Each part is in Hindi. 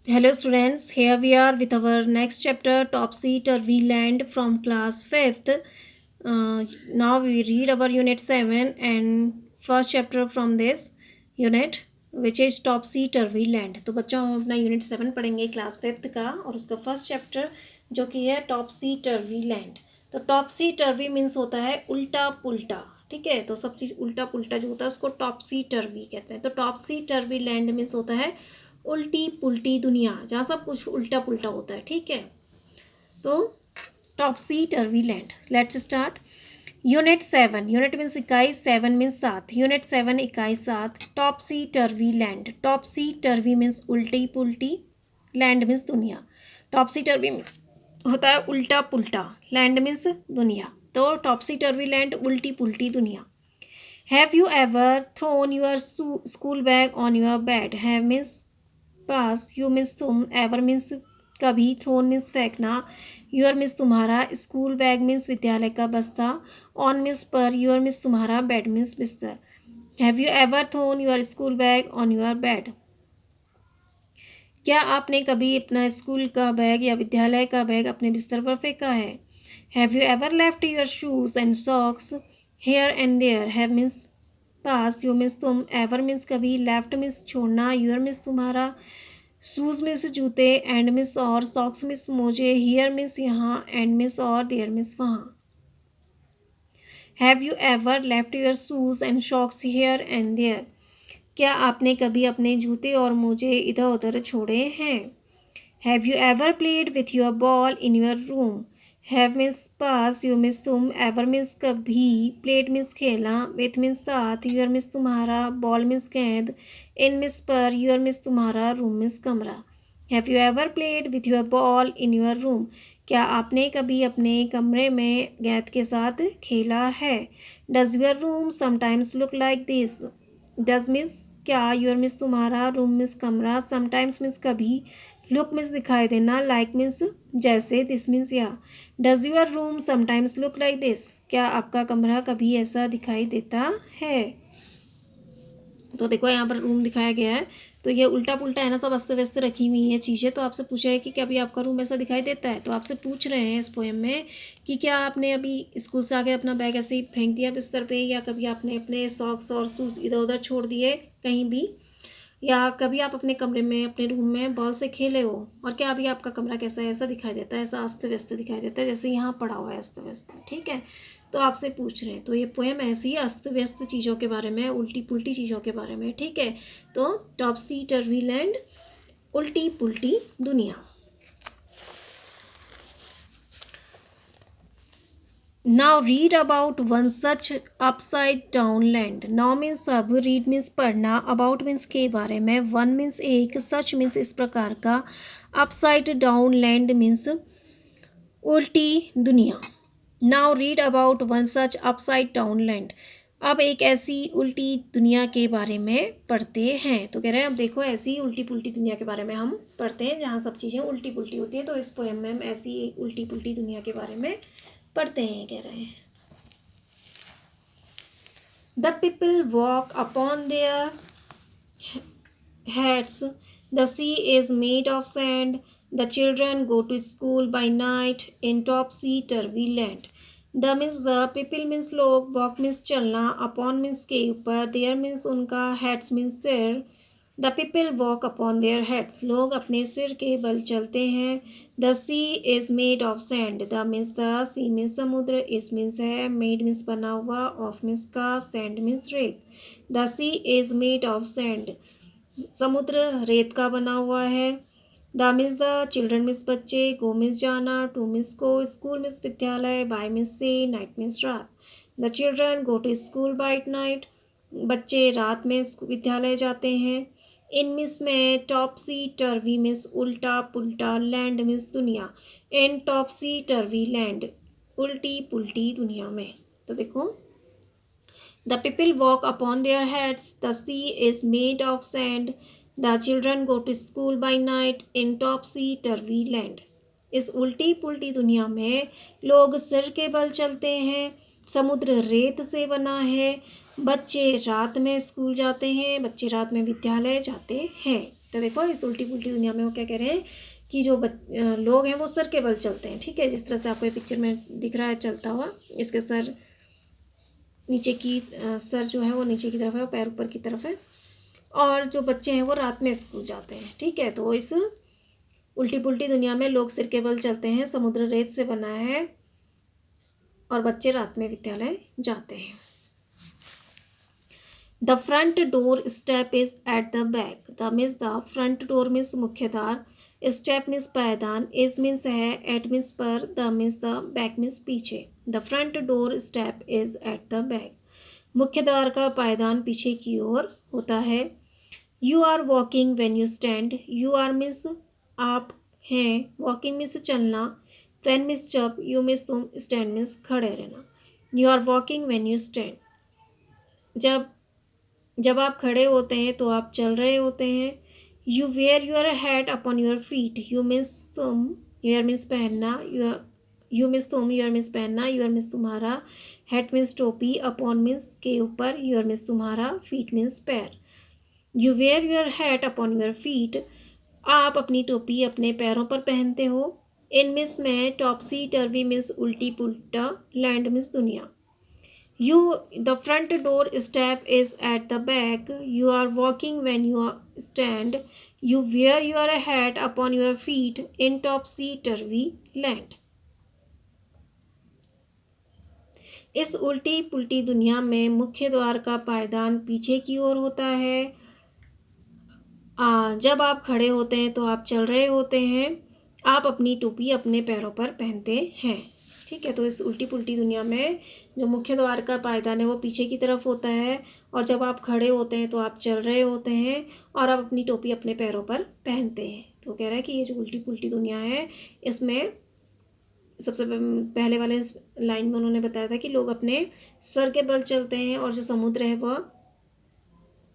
Hello students, here we are with our next chapter Topsy Turvy Land from class 5th. Now we read our unit 7 and first chapter from this unit which is Topsy Turvy Land. तो बच्चों हम अपना यूनिट 7 पढ़ेंगे क्लास 5th का और उसका फर्स्ट चैप्टर जो कि है टॉपसी टर्वी लैंड. तो टॉपसी टर्वी मीन्स होता है उल्टा पुल्टा. ठीक है, तो सब चीज़ उल्टा पुल्टा जो होता है उसको टॉपसी टर्वी कहते हैं. तो टॉपसी टर्वी लैंड मीन्स होता है उल्टी पुल्टी दुनिया, जहाँ सब कुछ उल्टा पुल्टा होता है. ठीक है, तो topsy turvy land. Let's start. Unit 7. Unit means इकाई, 7 मीन्स 7. यूनिट 7 इकाई 7. टॉपसी टर्वी लैंड. टॉपसी टर्वी मीन्स उल्टी पुल्टी, लैंड मीन्स दुनिया. टॉपसी टर्वी मीन्स होता है उल्टा पुल्टा, लैंड मीन्स दुनिया. तो टॉपसी टर्वी लैंड उल्टी पुल्टी दुनिया. Have you ever thrown your school bag on your bed. Have means पास, यू मीन्स तुम, एवर मीन्स कभी, थ्रोन मीन्स फेंकना, यूर मीन्स तुम्हारा, स्कूल बैग मीन्स विद्यालय का बस्ता, ऑन मीन्स पर, यूर मीन्स तुम्हारा, बेड मीन्स बिस्तर. Have you ever thrown your school bag on your bed. क्या आपने कभी अपना स्कूल का बैग या विद्यालय का बैग अपने बिस्तर पर फेंका है. Have you ever left your shoes and socks here and there. Have means पास, यू मीन्स तुम, एवर मीन्स कभी, लेफ्ट मीन्स छोड़ना, यूर मीन्स तुम्हारा, शूज़ मीन्स जूते, एंड मीन्स और, सॉक्स मीन्स मोजे, हियर मीन्स यहाँ, एंड मीन्स और, देयर मीन्स वहाँ. Have you ever left your shoes and socks here and there. क्या आपने कभी अपने जूते और मोजे इधर उधर छोड़े हैं. Have you ever played with your ball in your room. Have means पास, यू मीन्स तुम, एवर मीन्स कभी, प्लेड मीन्स खेलना, विथ मीन्स साथ, यूर मीन्स तुम्हारा, बॉल मीन्स गेंद, इन मीन्स पर, यूर मीन्स तुम्हारा, रूम मीन्स कमरा. Have you ever played with your ball in your room. क्या आपने कभी अपने कमरे में गेंद के साथ खेला है. Does your room sometimes look like this. Does means क्या, यूर मीन्स तुम्हारा, रूम मीन्स कमरा, समटाइम्स मीन्स कभी, लुक मीन्स दिखाई देना, लाइक मीन्स जैसे, दिस मीन्स या. Does your room sometimes look like this. क्या आपका कमरा कभी ऐसा दिखाई देता है. तो देखो यहाँ पर रूम दिखाया गया है, तो ये उल्टा पुल्टा है ना, सब अस्त व्यस्त रखी हुई हैं चीज़ें. तो आपसे पूछा है कि क्या अभी आपका रूम ऐसा दिखाई देता है. तो आपसे पूछ रहे हैं इस पोएम में कि क्या आपने अभी स्कूल से आके अपना बैग ऐसे ही फेंक दिया बिस्तर पे, या कभी आपने अपने सॉक्स और शूज़ इधर उधर छोड़ दिए कहीं भी, या कभी आप अपने कमरे में अपने रूम में बॉल से खेले हो. और क्या अभी आपका कमरा कैसा है, ऐसा दिखाई देता है, ऐसा अस्त व्यस्त दिखाई देता है जैसे यहाँ पड़ा हुआ है अस्त व्यस्त. ठीक है, तो आपसे पूछ रहे हैं. तो ये पोएम ऐसी ही अस्त व्यस्त चीज़ों के बारे में, उल्टी पुल्टी चीज़ों के बारे में. ठीक है, तो टॉपसी टर्वी लैंड, उल्टी पुल्टी दुनिया. Now read about one such upside down land. Now means अब, रीड मीन्स पढ़ना, अबाउट मीन्स के बारे में, वन मीन्स एक, सच मीन्स इस प्रकार का, अपसाइड डाउन लैंड मीन्स उल्टी दुनिया. Now read about one such upside down land. अब एक ऐसी उल्टी दुनिया के बारे में पढ़ते हैं. तो कह रहे हैं अब देखो ऐसी उल्टी पुल्टी दुनिया के बारे में हम पढ़ते हैं जहाँ सब चीज़ें उल्टी पुल्टी होती हैं. तो इस पोएम में हम ऐसी एक उल्टी पुल्टी दुनिया के बारे में पढ़ते हैं. कह रहे हैं the people walk upon their heads. The sea is made of sand. The children go to school by night in topsy-turvy land. The means the, people means लोग, walk means चलना, upon means के ऊपर, there means उनका, heads means सिर. The people walk upon their heads. लोग अपने सिर के बल चलते हैं. The sea is made of sand. The means the, sea means समुद्र, is means है, made means बना हुआ, of means का, sand means रेत. The sea is made of sand. समुद्र रेत का बना हुआ है. The means the, children means बच्चे, गो मीन्स जाना, टू मीन्स को, स्कूल मीन्स विद्यालय, बाय मीन्स से, नाइट मीन्स रात. The children go to school by night. बच्चे रात में विद्यालय जाते हैं. इन मीन्स में, टॉपसी टर्वी मीन्स उल्टा पुल्टा, लैंड मीन्स दुनिया. इन टॉपसी टर्वी लैंड, उल्टी पुल्टी दुनिया में. तो देखो The people walk upon their heads. The sea is made of sand. The children go to school by night in topsy-turvy land. इस उल्टी पुल्टी दुनिया में लोग सिर के बल चलते हैं. समुद्र रेत से बना है. बच्चे रात में स्कूल जाते हैं. बच्चे रात में विद्यालय जाते हैं. तो देखो इस उल्टी पुल्टी दुनिया में वो क्या कह रहे हैं कि जो लोग हैं वो सर के बल चलते हैं, ठीक है। जिस तरह से आपको ये पिक्चर में दिख रहा है चलता हुआ, इसके सर नीचे की सर जो है वो नीचे की तरफ है और पैर ऊपर की तरफ है, और जो बच्चे हैं वो रात में स्कूल जाते हैं, ठीक है। तो इस उल्टी पुल्टी दुनिया में लोग सिर के बल चलते हैं, समुद्र रेत से बना है और बच्चे रात में विद्यालय जाते हैं। The front door step is at the back. The means the, front door means मुख्य द्वार, स्टेप मीन्स पायदान, इज मीन्स है, एट मीन्स पर, the means the, back means पीछे। The front door step is at the back. मुख्य द्वार का पायदान पीछे की ओर होता है। You are walking when you stand. You are means आप हैं, वॉकिंग मीन्स चलना, वेन मीन्स जब, यू मीन्स तुम, स्टैंड मीन्स खड़े रहना। You are walking when you stand, जब आप खड़े होते हैं तो आप चल रहे होते हैं। You wear your hat upon your feet. You means तुम, योर मीन्स पहनना, यू मीन्स तुम, योर मीन्स पहनना, योर मीन्स तुम्हारा, हैट मीन्स टोपी, अपॉन मीन्स के ऊपर, योर मीन्स तुम्हारा, फीट मीन्स पैर। You wear your hat upon your feet, आप अपनी टोपी अपने पैरों पर पहनते हो। इन मीन्स में, टॉपसी टर्वी मीन्स उल्टी पुल्टा, लैंड मीन्स दुनिया। You, the front door step is at the back. You are walking when you stand. You wear your hat upon your feet in topsy-turvy land. इस उल्टी पुल्टी दुनिया में मुख्य द्वार का पायदान पीछे की ओर होता है। जब आप खड़े होते हैं तो आप चल रहे होते हैं। आप अपनी टोपी अपने पैरों पर पहनते हैं, ठीक है। तो इस उल्टी पुल्टी दुनिया में जो मुख्य द्वार का पायदान है वो पीछे की तरफ होता है, और जब आप खड़े होते हैं तो आप चल रहे होते हैं, और आप अपनी टोपी अपने पैरों पर पहनते हैं। तो कह रहा है कि ये जो उल्टी पुल्टी दुनिया है, इसमें सबसे पहले वाले लाइन में उन्होंने बताया था कि लोग अपने सर के बल चलते हैं, और जो समुद्र है वह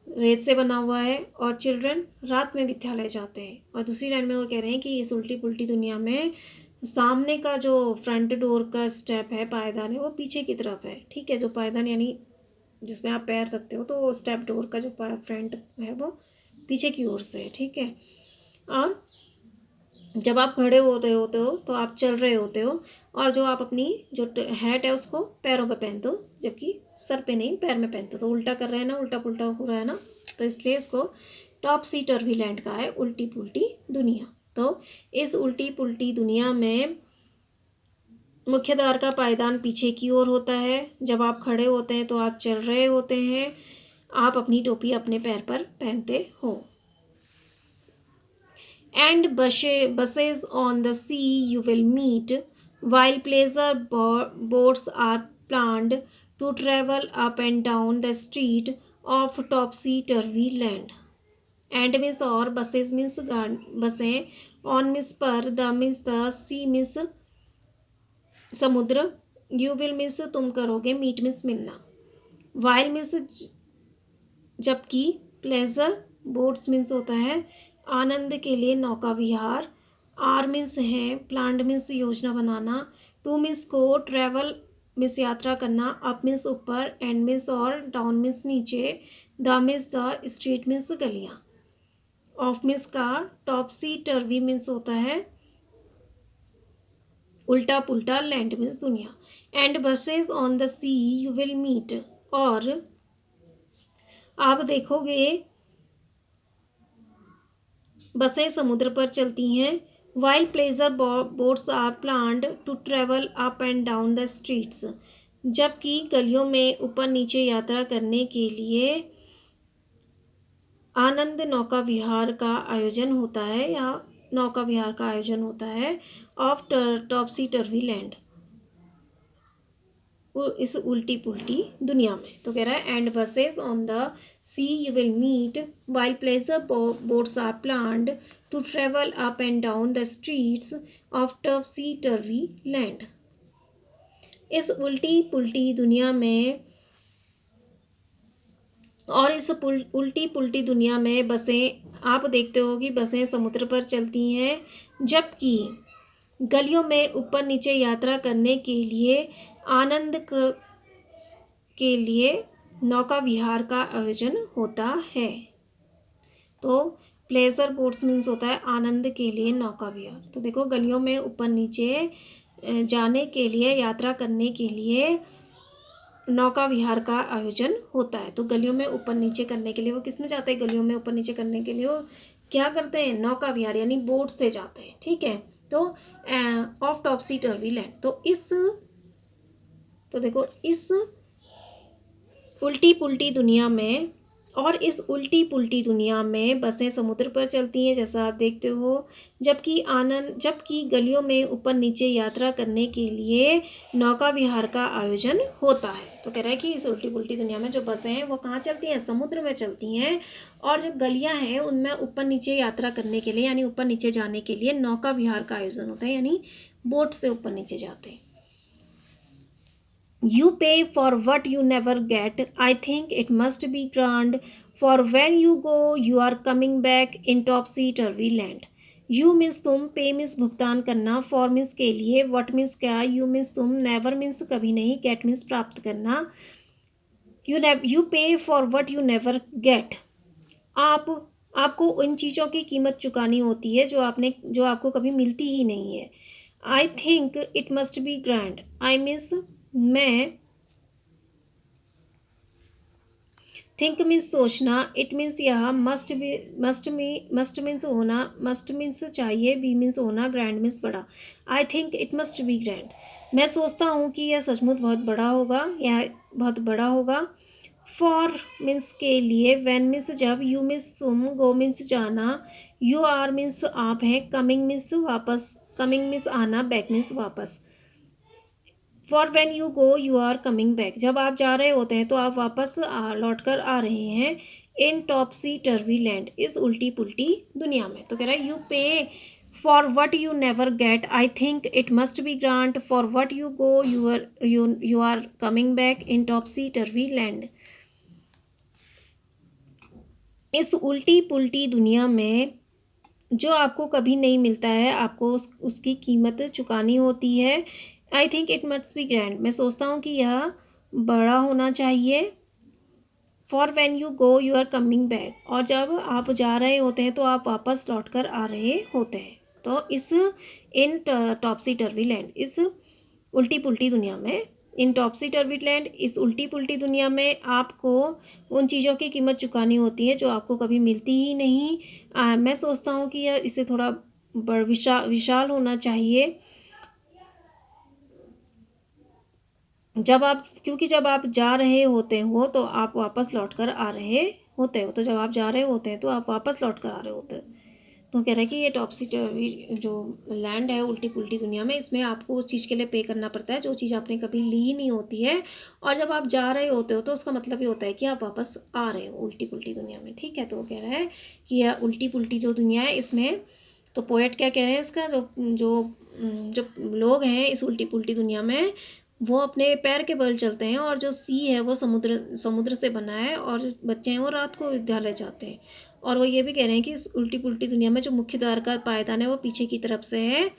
रेत से बना हुआ है, और चिल्ड्रन रात में विद्यालय जाते हैं। और दूसरी लाइन में वो कह रहे हैं कि इस उल्टी पुल्टी दुनिया में सामने का जो फ्रंट डोर का स्टेप है, पायदान है, वो पीछे की तरफ है, ठीक है। जो पायदान यानी जिसमें आप पैर रखते हो, तो स्टेप डोर का जो फ्रंट है वो पीछे की ओर से है, ठीक है। और जब आप खड़े होते हो तो आप चल रहे होते हो, और जो आप अपनी जो हैट है उसको पैरों पे पहनते हो, जबकि सर पे नहीं, पैर में पहनते हो। तो उल्टा कर रहे हैं ना, उल्टा पुल्टा हो रहा है ना, तो इसलिए इसको टॉपसी टर्वी लैंड का है, उल्टी पुल्टी दुनिया। तो इस उल्टी पुल्टी दुनिया में मुख्य द्वार का पायदान पीछे की ओर होता है। जब आप खड़े होते हैं तो आप चल रहे होते हैं। आप अपनी टोपी अपने पैर पर पहनते हो। And buses on the sea you will meet, while pleasure boats are planned to travel up and down the street of topsy-turvy land. And means और, buses means बसें, on means पर, the means the, sea means समुद्र, you will means तुम करोगे, meet means मिलना, while means जबकि, प्लेजर बोट्स मीन्स होता है आनंद के लिए नौका विहार, आर मीन्स है, प्लान्ड मीन्स योजना बनाना, टू मीन्स को, ट्रैवल मीन्स यात्रा करना, अप मीन्स ऊपर, एंड मीन्स और, डाउन मीन्स नीचे, the means the, street means गलियाँ, ऑफ मीन्स का, टॉपसी टर्वी मीन्स होता है उल्टा पुल्टा, लैंड मीन्स दुनिया। And buses on the sea you will meet, और आप देखोगे बसें समुद्र पर चलती हैं। While pleasure boats are planned to travel up and down the streets, जबकि गलियों में ऊपर नीचे यात्रा करने के लिए आनंद नौका विहार का आयोजन होता है, या नौका विहार का आयोजन होता है ऑफ टॉपसी टर्वी लैंड, इस उल्टी पुल्टी दुनिया में। तो कह रहा है and buses on the sea you will meet, while pleasure boats are planned to travel up and down the streets of topsy turvy land. इस उल्टी पुल्टी दुनिया में, और इस उल्टी पुल्टी दुनिया में बसें, आप देखते हो कि बसें समुद्र पर चलती हैं, जबकि गलियों में ऊपर नीचे यात्रा करने के लिए आनंद के लिए नौका विहार का आयोजन होता है। तो प्लेजर बोट्स मीन्स होता है आनंद के लिए नौका विहार। तो देखो गलियों में ऊपर नीचे जाने के लिए, यात्रा करने के लिए नौका विहार का आयोजन होता है। तो गलियों में ऊपर नीचे करने के लिए वो किस में जाते हैं? गलियों में ऊपर नीचे करने के लिए वो क्या करते हैं? नौका विहार यानी बोट से जाते हैं। ठीक है, तो ऑफ टॉपसी टर्वी लैंड। तो देखो इस उल्टी पुल्टी दुनिया में, और इस उल्टी पुल्टी दुनिया में बसें समुद्र पर चलती हैं जैसा आप देखते हो, जबकि गलियों में ऊपर नीचे यात्रा करने के लिए नौका विहार का आयोजन होता है। तो कह रहा है कि इस उल्टी पुल्टी दुनिया में जो बसें हैं वो कहाँ चलती हैं? समुद्र में चलती हैं, और जो गलियाँ हैं उनमें ऊपर नीचे यात्रा करने के लिए यानी ऊपर नीचे जाने के लिए नौका विहार का आयोजन होता है, यानी बोट से ऊपर नीचे जाते हैं। You pay for what you never get. I think it must be grand. For when you go, you are coming back in topsy turvy land. You means तुम, pay means भुगतान करना, for means के लिए, what means क्या, you means तुम, never means कभी नहीं, get means प्राप्त करना। You pay for what you never get. आपको उन चीज़ों की कीमत चुकानी होती है जो आपको कभी मिलती ही नहीं है। I think it must be grand. I means मैं, थिंक मीन्स सोचना, इट मीन्स यह, मस्ट मीन्स होना, मस्ट मीन्स चाहिए, बी मीन्स होना, ग्रैंड मीन्स बड़ा। आई think it must be grand. मैं सोचता हूँ कि यह सचमुच बहुत बड़ा होगा, यह बहुत बड़ा होगा। फॉर मीन्स के लिए, वैन मीन्स जब, यू मीन्स तुम, गो मीन्स जाना, यू आर मीन्स आप हैं, कमिंग मीन्स वापस, कमिंग मीन्स आना, बैक मीन्स वापस। For when you go you are coming back, जब आप जा रहे होते हैं तो आप वापस लौट कर आ रहे हैं। इन टॉपसी टर्वी लैंड, इस उल्टी पुल्टी दुनिया में। तो कह रहा है you pay for what you never get, I think it must be grant, for what you go you are coming back in topsy turvy land. इस उल्टी पुल्टी दुनिया में जो आपको कभी नहीं मिलता है, आपको उसकी कीमत चुकानी होती है। I think it must be grand, मैं सोचता हूँ कि यह बड़ा होना चाहिए। For when you go you are coming back, और जब आप जा रहे होते हैं तो आप वापस लौट कर आ रहे होते हैं। तो इस इन टॉपसी टर्वी लैंड, इस उल्टी पुल्टी दुनिया में, इन टॉपसी टर्वी लैंड, इस उल्टी पुल्टी दुनिया में आपको उन चीज़ों की कीमत चुकानी होती है जो आपको कभी मिलती ही नहीं। मैं सोचता हूँ कि यह इसे थोड़ा विशाल होना चाहिए। क्योंकि जब आप जा रहे होते हो तो आप वापस लौट कर आ रहे होते हो, तो जब आप जा रहे होते हैं तो आप वापस लौट कर आ रहे होते हो। तो कह रहे हैं कि ये टॉपसी टर्वी जो लैंड है उल्टी पुल्टी दुनिया में, इसमें आपको उस चीज़ के लिए पे करना पड़ता है जो चीज़ आपने कभी ली ही नहीं होती है, और जब आप जा रहे होते हो तो उसका मतलब ये होता है कि आप वापस आ रहे हो उल्टी पुल्टी दुनिया में। ठीक है, तो वो कह रहा है कि यह उल्टी पुल्टी जो दुनिया है इसमें, तो पोएट क्या कह रहे हैं, इसका जो जो जो लोग हैं इस उल्टी पुल्टी दुनिया में वो अपने पैर के बल चलते हैं, और जो सी है वो समुद्र से बना है, और जो बच्चे हैं वो रात को विद्यालय जाते हैं। और वो ये भी कह रहे हैं कि इस उल्टी पुल्टी दुनिया में जो मुख्य द्वार का पायदान है वो पीछे की तरफ से है,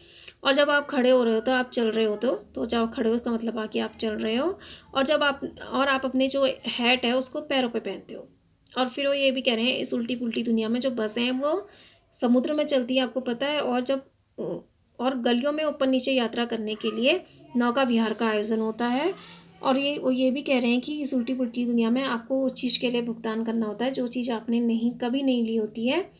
और जब आप खड़े हो रहे हो तो आप चल रहे होते हो, तो जब आप खड़े हो उसका मतलब कि आप चल रहे हो, और आप अपने जो हैट है उसको पैरों पे पहनते हो। और फिर वो ये भी कह रहे हैं इस उल्टी पुल्टी दुनिया में जो बसें हैं वो समुद्र में चलती है, आपको पता है, और गलियों में ऊपर नीचे यात्रा करने के लिए नौका विहार का आयोजन होता है। और ये भी कह रहे हैं कि इस उल्टी पुल्टी दुनिया में आपको उस चीज़ के लिए भुगतान करना होता है जो चीज़ आपने कभी नहीं ली होती है,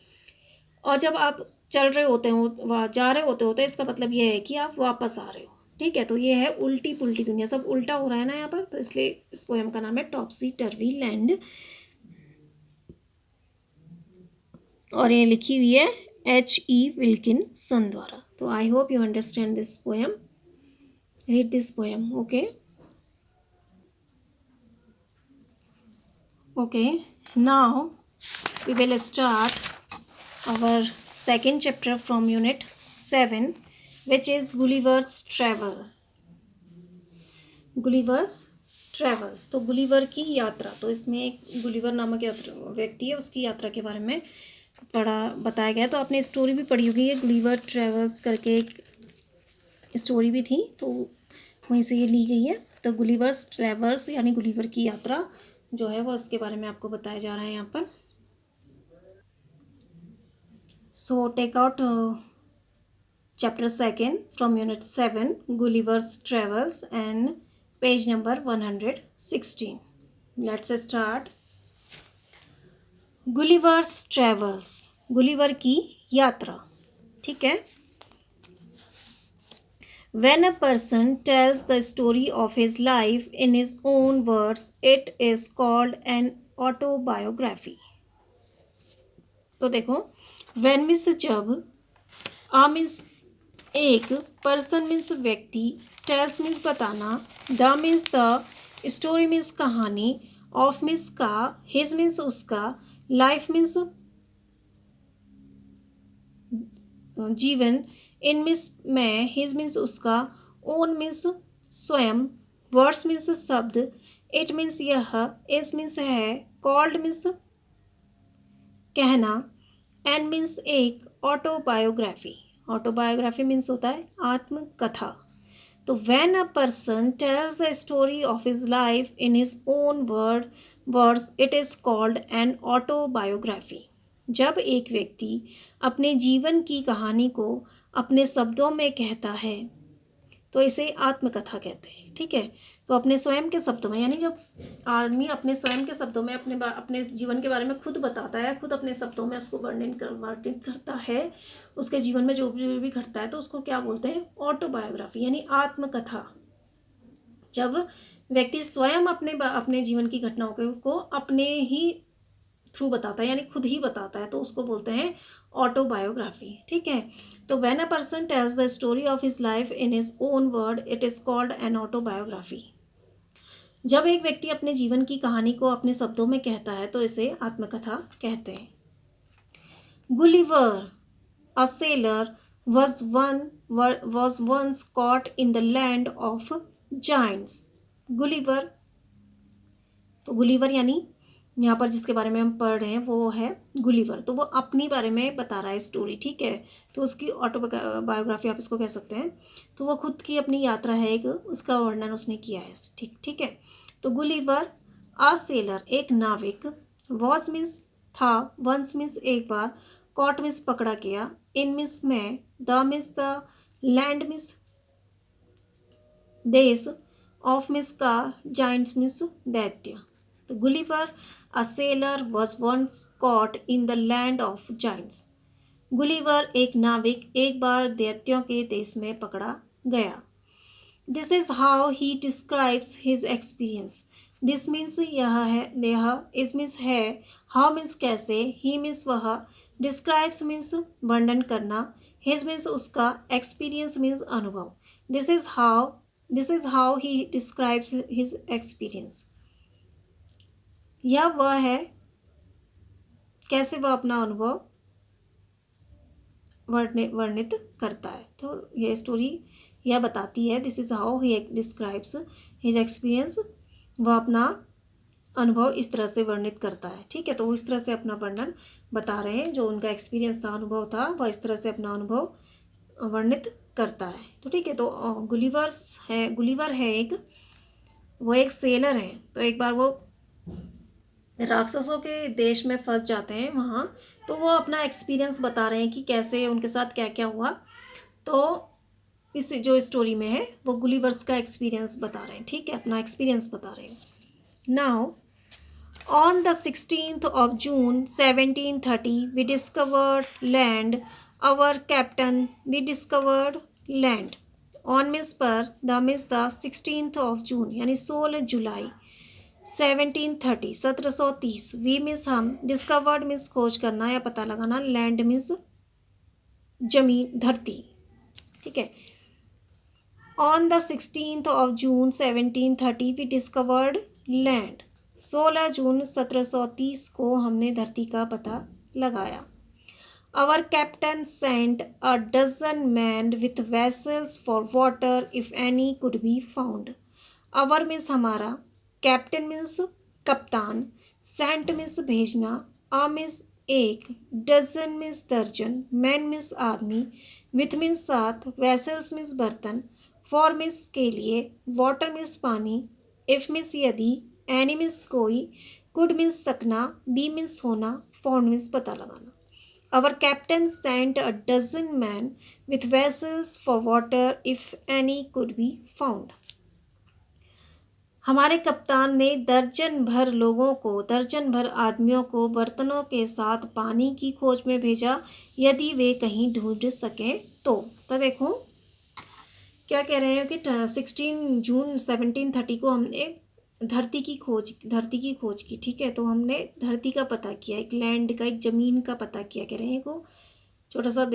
और जब आप चल रहे होते हो, जा रहे होते इसका मतलब ये है कि आप वापस आ रहे हो। ठीक है, तो ये है उल्टी पुल्टी दुनिया, सब उल्टा हो रहा है ना यहाँ पर, तो इसलिए इस पोएम का नाम है टॉपसी टर्वी लैंड, और ये लिखी हुई है H.E. विल्किंसन द्वारा। तो I hope you understand this poem, read this poem. okay, now we will start our second chapter from unit 7, which is Gulliver's Travels। तो गुलिवर की यात्रा, तो इसमें एक गुलिवर नामक व्यक्ति है, उसकी यात्रा के बारे में बताया गया। तो आपने स्टोरी भी पढ़ी होगी, ये गुलिवर ट्रेवल्स करके एक स्टोरी भी थी, तो वहीं से ये ली गई है। तो गुलिवर्स ट्रेवल्स यानी गुलिवर की यात्रा जो है वो उसके बारे में आपको बताया जा रहा है यहाँ पर। So take out chapter 2 from unit 7, Gulliver's Travels, and page number 116. Let's start. Gulliver's travels, Gulliver की यात्रा. ठीक है. When a person tells the story of his life in his own words, it is called an autobiography. तो देखो, when मीन्स जब, a मीन्स एक, पर्सन मीन्स व्यक्ति, टेल्स मीन्स बताना, the means the, story means कहानी, ऑफ मीन्स का, हिज मीन्स उसका, लाइफ मीन्स जीवन, इन मीन्स मैं, हिज मीन्स उसका, ओन मीन्स स्वयं, वर्ड्स मीन्स शब्द, इट मीन्स यह, इज मीन्स है, कॉल्ड मीन्स कहना, एन मीन्स एक, ऑटोबायोग्राफी. ऑटोबायोग्राफी मीन्स होता है आत्मकथा. तो when a person tells the story of his life in his own words it is called an autobiography. जब एक व्यक्ति अपने जीवन की कहानी को अपने शब्दों में कहता है तो इसे आत्मकथा कहते हैं. ठीक है. तो अपने स्वयं के शब्दों में, यानी जब आदमी अपने स्वयं के शब्दों में अपने जीवन के बारे में खुद बताता है, खुद अपने शब्दों में उसको वर्णित करता है, उसके जीवन में जो भी घटता है, तो उसको क्या बोलते हैं? ऑटोबायोग्राफी, यानी आत्मकथा. जब व्यक्ति स्वयं अपने जीवन की घटनाओं को अपने ही थ्रू बताता है, यानी खुद ही बताता है, तो उसको बोलते हैं ऑटोबायोग्राफी. ठीक है. तो when a person tells the story of his life in his own word it is called an autobiography. जब एक व्यक्ति अपने जीवन की कहानी को अपने शब्दों में कहता है तो इसे आत्मकथा कहते हैं. Gulliver, a seller, was once caught in the land of giants. Gulliver, तो गुलिवर यानी यहाँ पर जिसके बारे में हम पढ़ रहे हैं वो है गुलिवर. तो वो अपनी बारे में बता रहा है स्टोरी. ठीक है. तो उसकी ऑटोबायोग्राफी आप इसको कह सकते हैं. तो वो खुद की अपनी यात्रा है एक, उसका वर्णन उसने किया है. ठीक है. तो गुलिवर, आ सेलर, एक नाविक, वॉज मीन्स था, वंस मीन्स एक बार, कॉट मीन्स पकड़ा गया, इन मीन्स में, the means the, land means देश, ऑफ मीन्स का, जाइंट्स मीन्स दैत्य. तो Gulliver, a sailor, was once caught in the land of giants. Gulliver, एक नाविक, एक बार दैत्यों के देश में पकड़ा गया. This is how he describes his experience. This means यह है, यह, is means है, how means कैसे, he means वह, describes means वर्णन करना, his means उसका, experience means अनुभव. This is how he describes his experience. यह वह है कैसे वह अपना अनुभव वर्णित करता है. तो यह स्टोरी यह बताती है, this is how he describes his experience. वह अपना अनुभव इस तरह से वर्णित करता है. ठीक है. तो वो इस तरह से अपना वर्णन बता रहे हैं, जो उनका एक्सपीरियंस था, अनुभव था, वह इस तरह से अपना अनुभव वर्णित करता है. तो ठीक है. तो गुलिवर है एक, वो एक सेलर है. तो एक बार वो राक्षसों के देश में फंस जाते हैं वहाँ. तो वो अपना एक्सपीरियंस बता रहे हैं कि कैसे उनके साथ क्या क्या हुआ. तो इस जो स्टोरी में है वो गुलिवर्स का एक्सपीरियंस बता रहे हैं. ठीक है. अपना एक्सपीरियंस बता रहे हैं. Now on the 16th of June 1730 we discovered land. Our captain, we discovered land. On means पर, the means the, 16th of June यानी 16 जुलाई 1730, 1730. वी मीन्स हम, डिस्कवर्ड मीन्स खोज करना या पता लगाना, लैंड मीन्स जमीन, धरती. ठीक है. On the 16th of June 1730 we discovered land. 16 June 1730 को हमने धरती का पता लगाया. Our captain sent a dozen man with vessels for water if any could be found. Our means हमारा, कैप्टन मीन्स कप्तान, सेंट मीन्स भेजना, आ मीन्स एक, डजन मीन्स दर्जन, मैन मीन्स आदमी, विथ मीन्स साथ, वेसल्स मीन्स बर्तन, फॉर मीन्स के लिए, वाटर मीन्स पानी, इफ मीन्स यदि, एनी मीन्स कोई, कुड मीन्स सकना, बी मीन्स होना, फाउंड मीन्स पता लगाना. Our captain sent a dozen men with vessels for water if any could be found. हमारे कप्तान ने दर्जन भर लोगों को, दर्जन भर आदमियों को बर्तनों के साथ पानी की खोज में भेजा यदि वे कहीं ढूंढ सकें तो देखो क्या कह रहे हैं कि 16 जून 1730 को हमने धरती की खोज की। ठीक है, तो हमने धरती का पता किया, एक लैंड का, एक ज़मीन का पता किया। कह रहे हैं को छोटा सा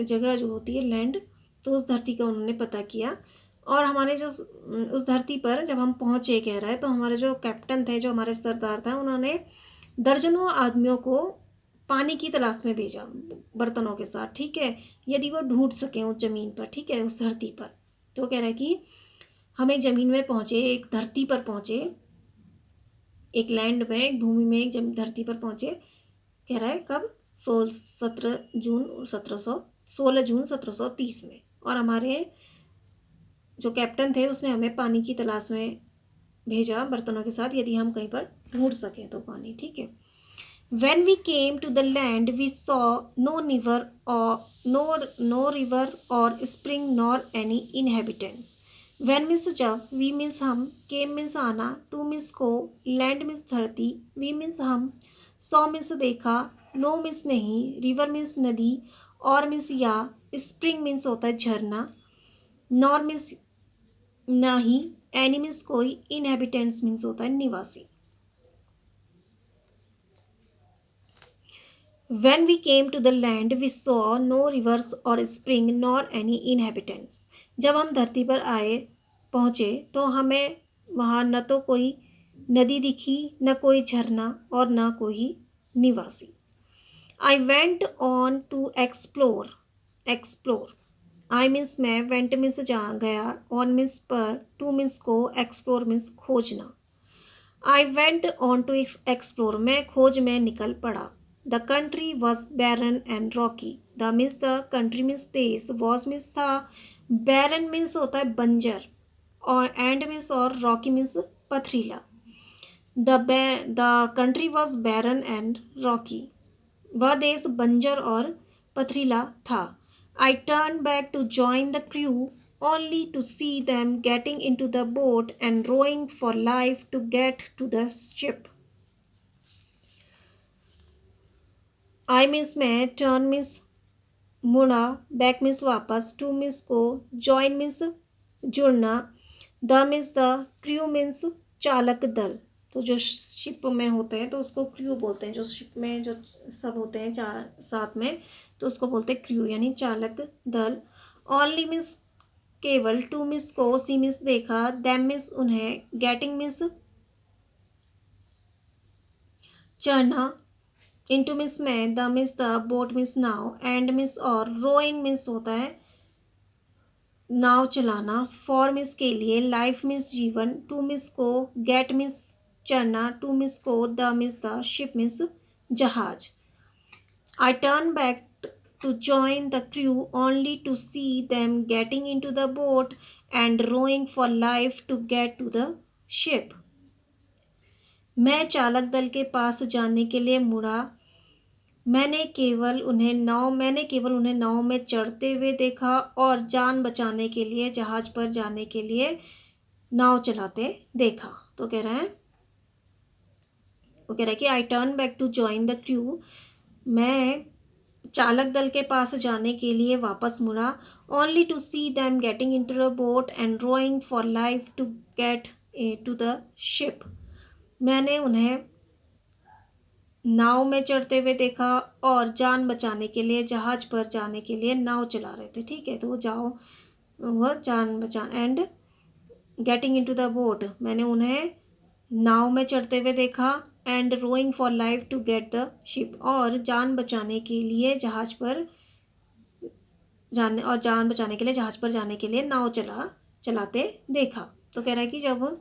जगह जो होती है लैंड, तो उस धरती का उन्होंने पता किया। और हमारे जो उस धरती पर जब हम पहुँचे, कह रहा है, तो हमारे जो कैप्टन थे, जो हमारे सरदार था, उन्होंने दर्जनों आदमियों को पानी की तलाश में भेजा बर्तनों के साथ। ठीक है, यदि वो ढूंढ सकें उस ज़मीन पर, ठीक है, उस धरती पर। तो कह रहा है कि हम एक ज़मीन में पहुँचे, एक धरती पर पहुँचे, एक लैंड में, एक भूमि में, एक धरती पर पहुँचे। कह रहा है कब? 16 जून 1730 में। और हमारे जो कैप्टन थे उसने हमें पानी की तलाश में भेजा बर्तनों के साथ, यदि हम कहीं पर ढूंढ सकें तो पानी। ठीक है। When we came to the land, we saw no river or spring nor any inhabitants. When means जब, we means हम, came means आना, to means को, land means धरती, we means हम, saw means देखा, no means नहीं, river means नदी, or means या, spring means होता है झरना, nor means नहीं, any means कोई, inhabitants means होता है निवासी। When we came to the land, we saw no rivers or spring nor any inhabitants. जब हम धरती पर पहुँचे तो हमें वहाँ न तो कोई नदी दिखी, न कोई झरना और न कोई निवासी। I went on to explore. I means मैं, went means जहाँ गया, on means पर, to means को, explore means खोजना। I went on to explore, मैं खोज में निकल पड़ा। The country was barren and rocky. The means the country means देश, was means था, barren means होता है बंजर, और and means और rocky means पथरीला। The country was barren and rocky. वह देश बंजर और पथरीला था। I turned back to join the crew only to see them getting into the boat and rowing for life to get to the ship. I means मैं, turn means मुड़ा, बैक मीन्स वापस, टू मीन्स को, जॉइन मीन्स जुड़ना, the means the, crew means चालक दल। तो जो शिप में होते हैं तो उसको क्रू बोलते हैं, जो शिप में जो सब होते हैं चार साथ में, तो उसको बोलते हैं क्रू, यानी चालक दल। ओनली मीन्स केवल, टू मीन्स को, सी मीन्स देखा, दैम मीन्स उन्हें, गेटिंग मीन्स चढ़ना, इंटू मीन्स में, the means the, boat means नाव, एंड मीन्स और, रोइंग मीन्स होता है नाव चलाना, फॉर मीन्स के लिए, लाइफ मीन्स जीवन, टू मीन्स को, गेट मीन्स चढ़ना, टू मीन्स को, the means the, ship means जहाज। I turn back to join the crew only to see them getting into the boat and rowing for life to get to the ship. मैं चालक दल के पास जाने के लिए मुड़ा। मैंने केवल उन्हें नाव में चढ़ते हुए देखा और जान बचाने के लिए जहाज पर जाने के लिए नाव चलाते देखा। तो कह रहा है कि I turn back to join the crew, मैं चालक दल के पास जाने के लिए वापस मुड़ा, only to see them getting into the boat and rowing for life to get to the ship. मैंने उन्हें नाव में चढ़ते हुए देखा और जान बचाने के लिए जहाज पर जाने के लिए नाव चला रहे थे। ठीक है, तो वह जान बचा, and getting into the boat, मैंने उन्हें नाव में चढ़ते हुए देखा, and rowing for life to get the ship, और जान बचाने के लिए जहाज पर जाने के लिए नाव चलाते देखा। तो कह रहा है कि जब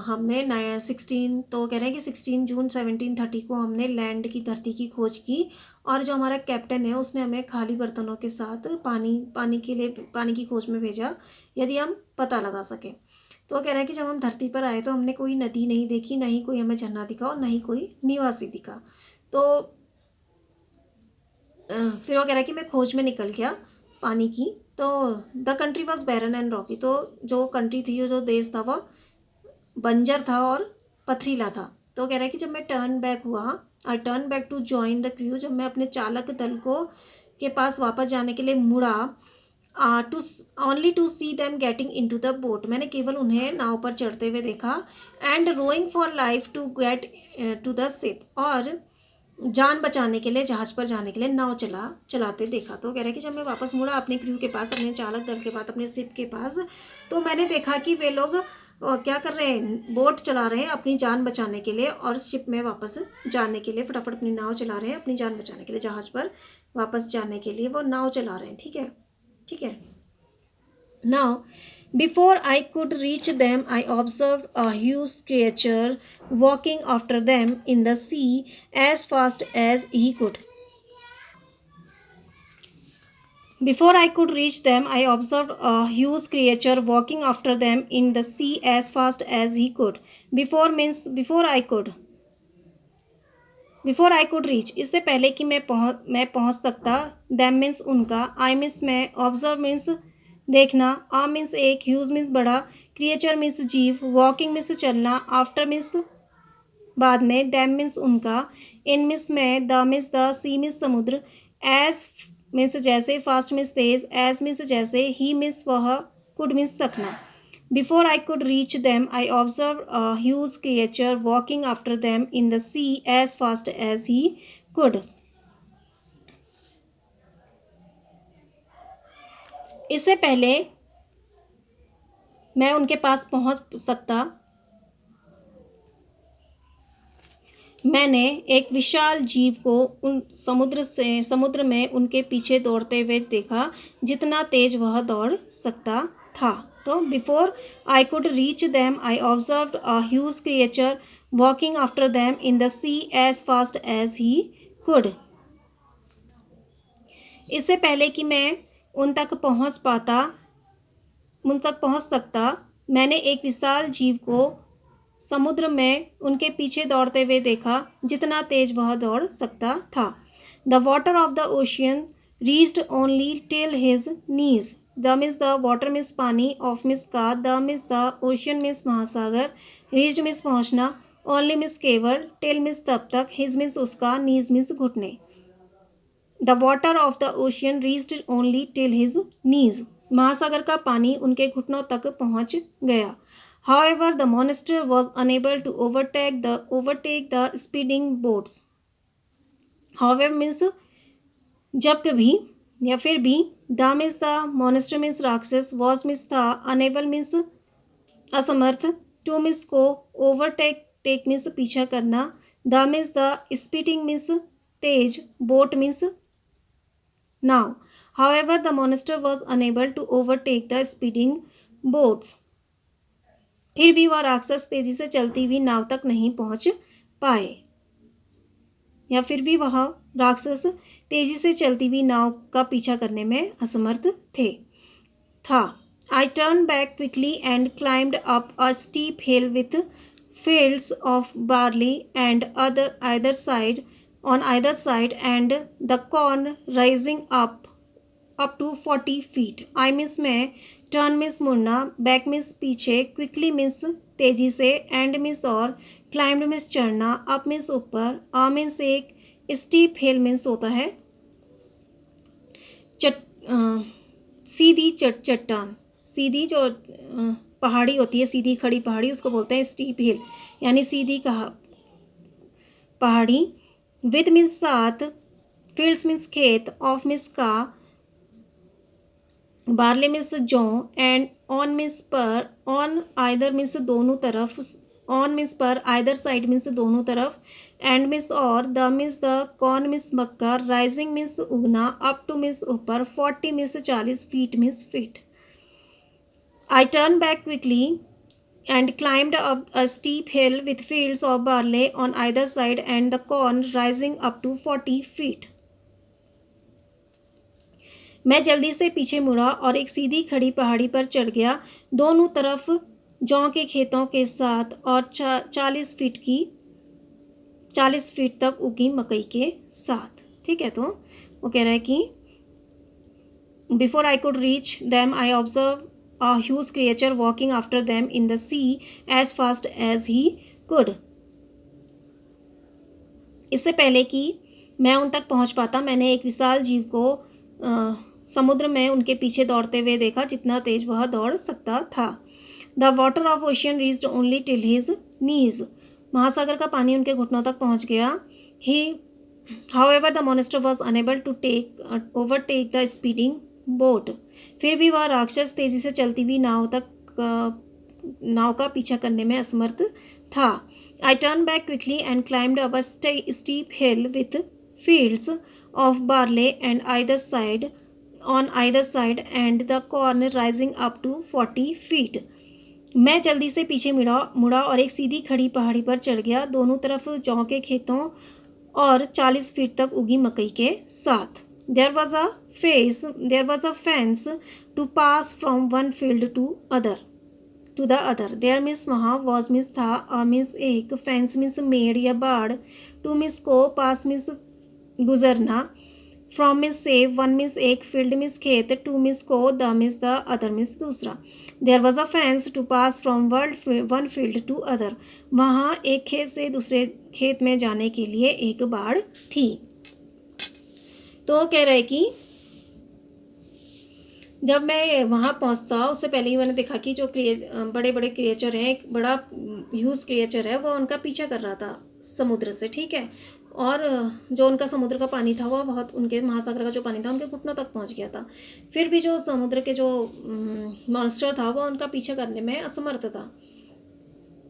हमने 16 जून 1730 को हमने लैंड की, धरती की खोज की, और जो हमारा कैप्टन है उसने हमें खाली बर्तनों के साथ पानी की खोज में भेजा यदि हम पता लगा सकें। तो कह रहा है कि जब हम धरती पर आए तो हमने कोई नदी नहीं देखी, ना ही कोई हमें झरना दिखा और ना ही कोई निवासी दिखा। तो फिर वो कह रहा है कि मैं खोज में निकल गया पानी की। तो the country was barren and rocky, तो जो कंट्री थी, जो देश था, वो बंजर था और पथरीला था। तो कह रहा है कि जब मैं टर्न बैक हुआ, I turn back to join the crew, जब मैं अपने चालक दल को के पास वापस जाने के लिए मुड़ा, to only to see them getting into the boat, मैंने केवल उन्हें नाव पर चढ़ते हुए देखा, and rowing for life to get to the ship, और जान बचाने के लिए, जहाज पर जाने के लिए नाव चलाते देखा। तो कह रहे हैं कि जब मैं वापस मुड़ा अपने क्रू के पास, अपने चालक दल के पास, अपने शिप के पास, तो मैंने देखा कि वे लोग क्या कर रहे हैं, बोट चला रहे हैं अपनी जान बचाने के लिए, और शिप में वापस जाने के लिए फटाफट अपनी नाव चला रहे हैं अपनी जान बचाने के लिए, जहाज पर वापस जाने के लिए वो नाव चला रहे हैं। ठीक है, ठीक है। Now before I could reach them, I observed a huge creature walking after them in the sea as fast as he could. Before I could reach them, I observed a huge creature walking after them in the sea as fast as he could. Before means before I could reach, इससे पहले कि मैं पहुंच सकता, them means उनका, I means मैं, observe means देखना, आ मीन्स एक, ह्यूज मीन्स बड़ा, क्रिएचर मीन्स जीव, वॉकिंग मीन्स चलना, आफ्टर मीन्स बाद में, दैम मीन्स उनका, इन मीन्स में, the means the, sea means समुद्र, एज मीन्स जैसे, फास्ट मीन्स तेज, एज मीन्स जैसे, ही मीन्स वह, कुड मीन्स सकना। Before I could reach them I observe a huge creature walking after them in the sea as fast as he could. इससे पहले मैं उनके पास पहुंच सकता, मैंने एक विशाल जीव को उन समुद्र में उनके पीछे दौड़ते हुए देखा, जितना तेज वह दौड़ सकता था। तो before I could reach them I observed a huge creature walking after them in the sea as fast as he could. इससे पहले कि मैं उन तक पहुंच सकता, मैंने एक विशाल जीव को समुद्र में उनके पीछे दौड़ते हुए देखा, जितना तेज वह दौड़ सकता था। The water of the ocean reached only till his knees. The means the, water means पानी, ऑफ मीन्स का, the means the, ocean means महासागर, रीच्ड मीन्स पहुँचना, ओनली मीन्स केवल, टिल मीन्स तब तक, हिज मीन्स उसका, नीज मीन्स घुटने। The water of the ocean reached only till his knees, महासागर का पानी उनके घुटनों तक पहुँच गया। However, the monster was unable to overtake the speeding boats. However means जब कभी या फिर भी, the means the, monster means राक्षस, was means था, unable means असमर्थ, to means को, overtake means पीछा करना, the means the, speeding means Tej, boat means now. However, the monster was unable to overtake the speeding boats. फिर भी वह राक्षस तेजी से चलती हुई नाव तक नहीं पहुंच पाए, या फिर भी वह राक्षस तेजी से चलती हुई नाव का पीछा करने में असमर्थ था। I turn back quickly and climbed up a steep hill with fields of barley and either side and the corn rising up to 40 feet. I means में, टर्न मीन्स मुड़ना, बैक मीन्स पीछे, क्विकली मीन्स तेजी से, एंड मीन्स और, क्लाइम्ड मीन्स चढ़ना, अप मीन्स ऊपर, आ मीन्स एक, स्टीप हिल मीन्स होता है सीधी चट्टान, सीधी जो पहाड़ी होती है, सीधी खड़ी पहाड़ी, उसको बोलते हैं स्टीप हिल, यानी सीधी पहाड़ी। विद मीन्स साथ, फील्ड्स मीन्स खेत, ऑफ मीन्स का, बार्ले मीन्स जौ, एंड ऑन मीन्स पर, ऑन आइदर मीन्स दोनों तरफ, ऑन मीन्स पर, आइदर साइड मीन्स दोनों तरफ, एंड मीन्स और, the means the, corn means Mecca, rising means Ugna, up two means ऊपर, 40 means 40, feet means feet. I turn back quickly and climbed up a steep hill with fields of barley on either side and the corn rising up to 40 feet. मैं जल्दी से पीछे मुड़ा और एक सीधी खड़ी पहाड़ी पर चढ़ गया, दोनों तरफ जौ के खेतों के साथ, और 40 फीट तक उगी मकई के साथ। ठीक है, तो वो कह रहा है कि before I could reach them I observe a huge creature walking after them in the sea as fast as he could. इससे पहले कि मैं उन तक पहुंच पाता, मैंने एक विशाल जीव को समुद्र में उनके पीछे दौड़ते हुए देखा जितना तेज वह दौड़ सकता था. The water of ocean reached only till his knees. महासागर का पानी उनके घुटनों तक पहुंच गया. He however the monster was unable to overtake the speeding boat. फिर भी वह राक्षस तेजी से चलती हुई नाव का पीछा करने में असमर्थ था. I turn back quickly and climbed up a steep hill with fields of barley and on either side and the corner rising up to 40 feet. मैं जल्दी से पीछे मुड़ा और एक सीधी खड़ी पहाड़ी पर चढ़ गया, दोनों तरफ जौ के खेतों और 40 फीट तक उगी मकई के साथ. There was a fence to pass from one field to the other. There means वहाँ was means था, a means एक, fence means मेड़ या बाड़, to means को, pass means गुजरना, from means से, one means एक, field means खेत, to means को, the means the, other means दूसरा. There was a fence to pass from one field to other. वहाँ एक खेत से दूसरे खेत में जाने के लिए एक बाड़ थी. तो कह रहा है कि जब मैं वहाँ पहुँचता उससे पहले ही मैंने देखा कि जो बड़े बड़े क्रिएचर हैं, एक बड़ा ह्यूज क्रिएचर है, वो उनका पीछा कर रहा था समुद्र से. ठीक है. और जो उनका समुद्र का पानी था वो बहुत, उनके महासागर का जो पानी था उनके घुटनों तक पहुँच गया था. फिर भी जो समुद्र के जो मॉन्स्टर था वो उनका पीछा करने में असमर्थ था.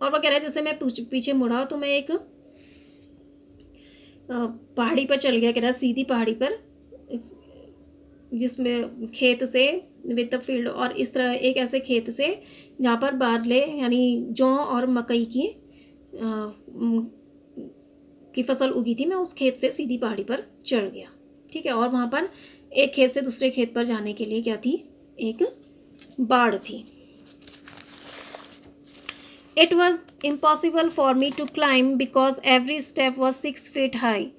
और वो कह रहा है जैसे मैं पीछे मुड़ा तो मैं एक पहाड़ी पर चल गया. कह रहा सीधी पहाड़ी पर जिसमें खेत से विद द फील्ड, और इस तरह एक ऐसे खेत से जहाँ पर बार्ले यानी जौ और मकई की फसल उगी थी, मैं उस खेत से सीधी पहाड़ी पर चढ़ गया. ठीक है. और वहाँ पर एक खेत से दूसरे खेत पर जाने के लिए क्या थी, एक बाड़ थी. It was impossible for me to climb because every step was 6 feet high.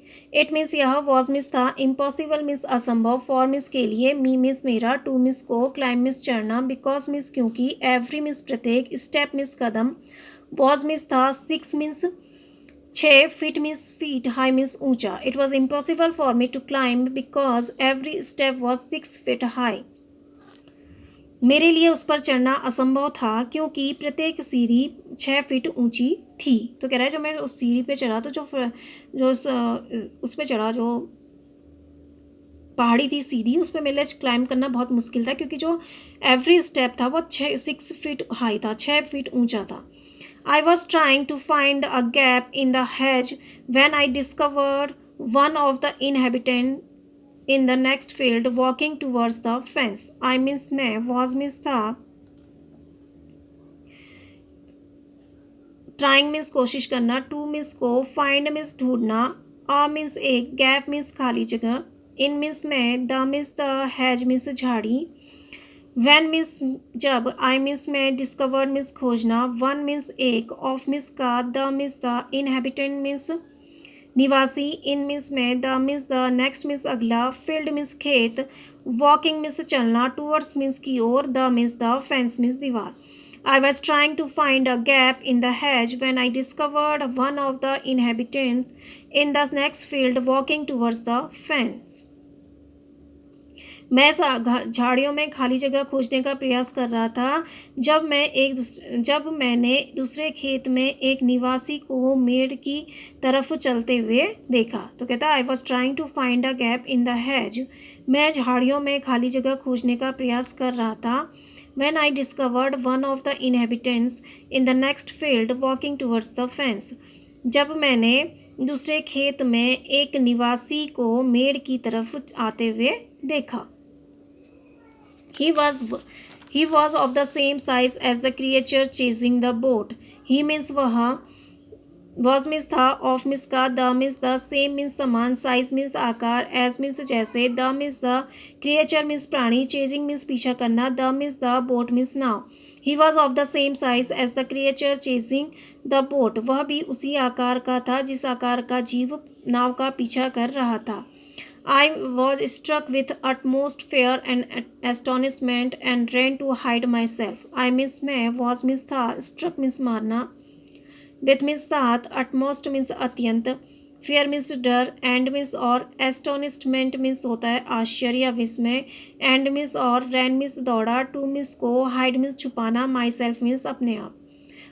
It means यह was means था, impossible means असंभव, for means के लिए, me means मेरा, to means को, climb means चढ़ना, because means क्योंकि, every means प्रत्येक, step means Kadam, was means था, 6 means 6, feet means feet, high means ऊंचा. It was impossible for me to climb because every step was 6 feet high. मेरे लिए उस पर चढ़ना असंभव था क्योंकि प्रत्येक सीढ़ी 6 फीट ऊंची थी. तो कह रहा है जब मैं उस सीढ़ी पे चढ़ा तो जो उस पे चढ़ा, जो पहाड़ी थी सीधी, उस पर मेरे लिए क्लाइंब करना बहुत मुश्किल था क्योंकि जो एवरी स्टेप था वो 6 फीट हाई था, 6 फीट ऊंचा था. I was trying to find a gap in the hedge when I discovered one of the inhabitant in the next field walking towards the fence. I means मैं, was means था, trying means कोशिश करना, to means को, find means ढूंढना, a means एक, gap means खाली जगह, in means मैं, the means the, hedge means झाड़ी, when means जब, I means मैं, discovered means खोजना, one means एक, of means का, the means the, inhabitant means निवासी, इन मीन्स में, the means the, next means अगला, फील्ड मीन्स खेत, वॉकिंग मीन्स चलना, टूवर्ड्स मीन्स की ओर, the means the, fence means दीवार. I was trying to find a gap in the hedge when I discovered one of the inhabitants in the next field walking towards the fence. मैं झाड़ियों में खाली जगह खोजने का प्रयास कर रहा था जब मैंने दूसरे खेत में एक निवासी को मेड़ की तरफ चलते हुए देखा. तो कहता है I was trying to find a gap in the hedge. मैं झाड़ियों में खाली जगह खोजने का प्रयास कर रहा था. When I discovered one of the inhabitants in the next field walking towards the fence. जब मैंने दूसरे खेत में एक निवासी को मेड़ की तरफ आते हुए देखा. He was of the same size as the creature chasing the boat. He means वह, was means था, of means का, the means the, same means समान, size means आकार, as means जैसे, the means the, creature means प्राणी, chasing means पीछा करना, the means the, boat means now. He was of the same size as the creature chasing the boat. वह भी उसी आकार का था जिस आकार का जीव नाव का पीछा कर रहा था. I was struck with utmost fear and astonishment and ran to hide myself. I miss मैं was miss था, struck means मारना, with means साथ, utmost means अत्यंत, fear means डर, and means और, astonishment means होता है आश्चर्य विस्मय, and means और, ran means दौड़ा, to means को, hide means छुपाना, myself means अपने आप.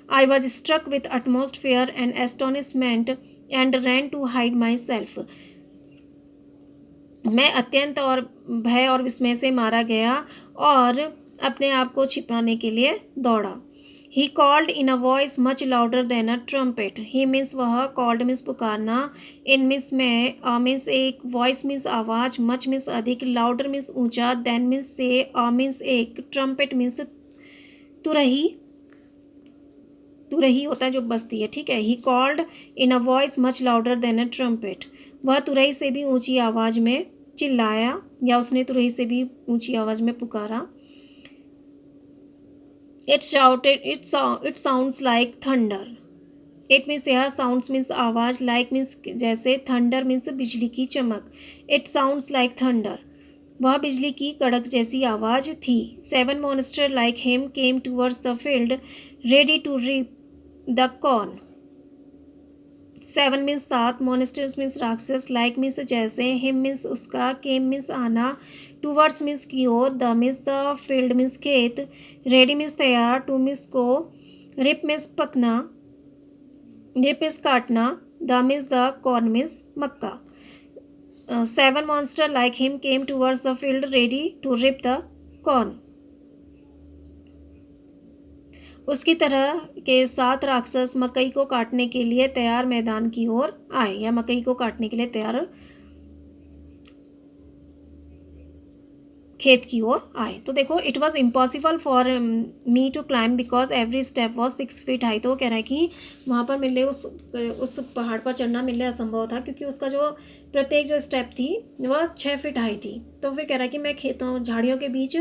I was struck with utmost fear and astonishment and ran to hide myself. मैं अत्यंत और भय और विस्मय से मारा गया और अपने आप को छिपाने के लिए दौड़ा. He called in a voice much louder than a trumpet. He means वह, called means पुकारना, in means में, means एक, voice means आवाज़, much means अधिक, louder means ऊंचा, than means से, means एक, trumpet means तुरही. तुरही होता है जो बजती है, ठीक है. He called in a voice much louder than a trumpet. वह तुरही से भी ऊंची आवाज़ में चिल्लाया, या उसने तुरही से भी ऊंची आवाज़ में पुकारा. It shouted, it sounds like thunder. It means यह, साउंड्स मीन्स आवाज़, लाइक मीन्स जैसे, थंडर मीन्स बिजली की चमक. It sounds like thunder. वह बिजली की कड़क जैसी आवाज़ थी. 7 monster like him came towards the field ready to reap the corn. 7 means 7, monsters means राक्षस, लाइक मीन्स जैसे, हिम मीन्स उसका, केम मीन्स आना, टूवर्ड्स मीन्स की ओर, the means the, field means खेत, रेडी मीन्स तैयार, टू मीन्स को, रिप मीन्स पकना, रिप मीन्स काटना, the means the, corn means मक्का. 7 monster like him came towards the field ready to reap the corn. उसकी तरह के 7 राक्षस मकई को काटने के लिए तैयार मैदान की ओर आए, या मकई को काटने के लिए तैयार खेत की ओर आए. तो देखो, it was impossible for me to climb because every step was 6 feet high. तो वो कह रहा है कि वहाँ पर मिले उस पहाड़ पर चढ़ना मिले असंभव था, क्योंकि उसका जो प्रत्येक जो स्टेप थी वह 6 फीट हाई थी. तो फिर कह रहा है कि मैं खेतों झाड़ियों के बीच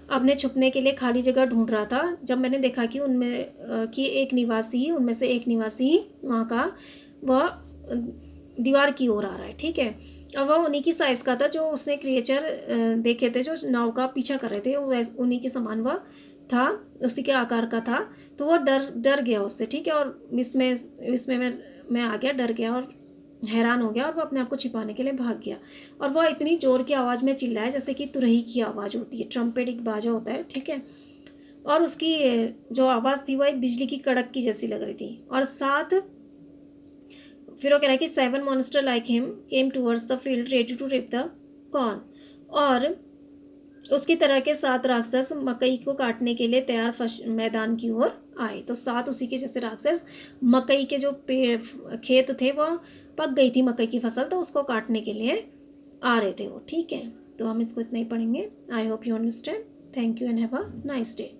अपने छुपने के लिए खाली जगह ढूंढ रहा था, जब मैंने देखा कि उनमें उनमें से एक निवासी वहाँ का वह दीवार की ओर आ रहा है, ठीक है. और वह उन्हीं की साइज़ का था जो उसने क्रिएचर देखे थे जो नाव का पीछा कर रहे थे, वो उन्हीं के समान वह था, उसी के आकार का था. तो वह डर गया उससे, ठीक है, और इसमें मैं आ गया, डर गया और हैरान हो गया, और वह अपने आप को छिपाने के लिए भाग गया. और वह इतनी ज़ोर की आवाज़ में चिल्लाया जैसे कि तुरही की आवाज़ होती है, ट्रम्पेट एक बाजा होता है, ठीक है. और उसकी जो आवाज़ थी वह एक बिजली की कड़क की जैसी लग रही थी. और साथ फिर वो कह रहा है कि 7 monster like him came towards the field ready to reap the corn. और उसकी तरह के 7 राक्षस मकई को काटने के लिए तैयार मैदान की ओर आए. तो 7 उसी के जैसे राक्षस, मकई के जो पेड़ खेत थे वह पक गई थी मकई की फसल, तो उसको काटने के लिए आ रहे थे वो, ठीक है. तो हम इसको इतना ही पढ़ेंगे. I hope you understand. Thank you and have a nice day.